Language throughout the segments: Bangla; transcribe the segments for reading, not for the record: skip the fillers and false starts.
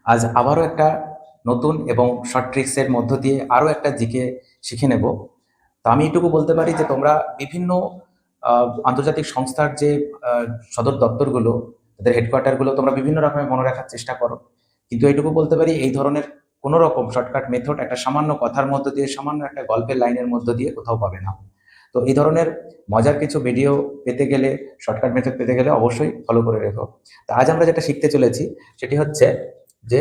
আজ আবারও একটা নতুন এবং শর্ট ট্রিক্সের মধ্য দিয়ে আরও একটা জিকে শিখে নেব। তো আমি এটুকু বলতে পারি যে তোমরা বিভিন্ন আন্তর্জাতিক সংস্থার যে আহ, সদর দপ্তরগুলো, তাদের হেডকোয়ার্টারগুলো তোমরা বিভিন্ন রকমের মনে রাখার চেষ্টা করো, কিন্তু এইটুকু বলতে পারি এই ধরনের কোনো রকম শর্টকাট মেথড একটা সামান্য কথার মধ্য দিয়ে, সামান্য একটা গল্পের লাইনের মধ্য দিয়ে কোথাও পাবে না। তো এই ধরনের মজার কিছু ভিডিও পেতে গেলে, শর্টকাট মেথড পেতে গেলে অবশ্যই ফলো করে রেখো। তো আজ আমরা যেটা শিখতে চলেছি সেটি হচ্ছে যে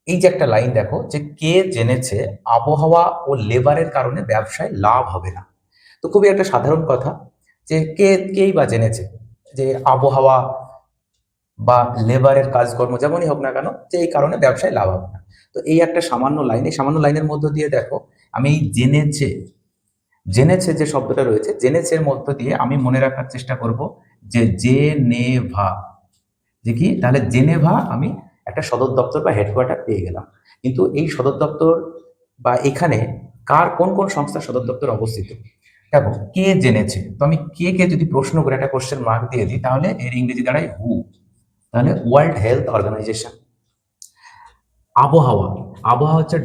এই যে একটা লাইন দেখো, যে কে জেনেছে আবহাওয়া ও লেবারের কারণে ব্যবসায় লাভ হবে না। তো খুবই একটা সাধারণ কথা, যে কেই বা জেনেছে যে আবহাওয়া বা লেবারের কাজকর্ম যেমনই হোক না কেন, যে এই কারণে ব্যবসায় লাভ হবে না। তো এই একটা সামান্য লাইন, এই সামান্য লাইনের মধ্য দিয়ে দেখো, আমি এই জেনেছে, জেনেছে যে শব্দটা রয়েছে, জেনেছের মধ্য দিয়ে আমি মনে রাখার চেষ্টা করব যে জেনেভা, যে কি তাহলে জেনেভা আমি একটা সদর দপ্তর বা হেডকোয়ার্টার পেয়ে গেলাম। কিন্তু এই সদর দপ্তর বা এখানে কার কোন কোন সংস্থার সদর দপ্তর অবস্থিত, দেখো কে জেনেছে, তো আমি কে কে যদি প্রশ্ন করে একটা কোশ্চেন মার্ক দিয়ে দিই তাহলে এর ইংরেজি দাঁড়ায় হু, তাহলে ওয়ার্ল্ড হেলথ অর্গানাইজেশন। আবহাওয়া, আবহাওয়া হচ্ছে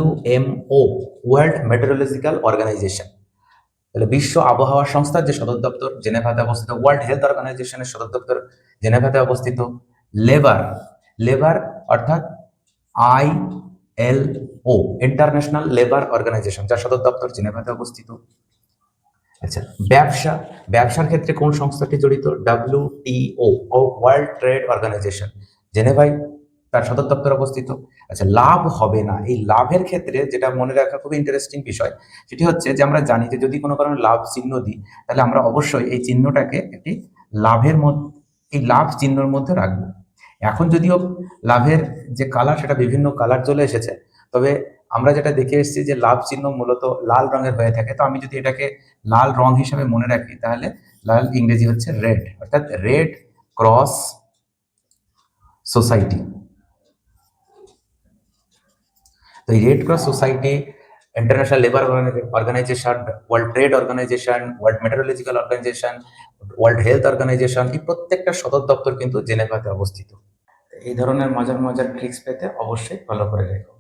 WMO, ওয়ার্ল্ড মেটেরোলজিক্যাল অর্গানাইজেশন। তাহলে বিশ্ব আবহাওয়া সংস্থার যে সদর দপ্তর জেনেভাতে অবস্থিত, ওয়ার্ল্ড হেলথ অর্গানাইজেশনের সদর দপ্তর জেনেভাতে অবস্থিত। লেবার, লেবার অর্থাৎ ILO, ইন্টারন্যাশনাল লেবার অর্গানাইজেশন, যার সদর দপ্তর জেনেভাতে অবস্থিত। আচ্ছা, ব্যবসা, ব্যবসার ক্ষেত্রে কোন সংস্থাটি জড়িত? WTO, ওয়ার্ল্ড ট্রেড অর্গানাইজেশন, জেনেভায় তার সদর দপ্তর অবস্থিত। আচ্ছা, লাভ হবে না, এই লাভের ক্ষেত্রে যেটা মনে রাখা খুবই ইন্টারেস্টিং বিষয়, সেটি হচ্ছে যে আমরা জানি যে যদি কোনো কারণে লাভ চিহ্ন দিই, তাহলে আমরা অবশ্যই এই চিহ্নটাকে একটি লাভের মধ্যে, এই লাভ চিহ্নের মধ্যে রাখবো। এখন যদিও লাভের যে কালার সেটা বিভিন্ন কালার চলে এসেছে, তবে আমরা যেটা দেখে এসেছি যে লাভ চিহ্ন মূলত লাল রঙের হয়ে থাকে। তো আমি যদি এটাকে লাল রং হিসাবে মনে রাখি, তাহলে লাল ইংরেজি হচ্ছে রেড, অর্থাৎ রেড ক্রস সোসাইটি। তো এই Red Cross Society, International Labour Organization, World Trade Organization, World Metrological Organization, World Health Organization, এই প্রত্যেকটা সদর দপ্তর কিন্তু জেনেভাতে অবস্থিত। এই ধরনের মজার মজার ট্রিক্স পেতে অবশ্যই ফলো করে রেখো।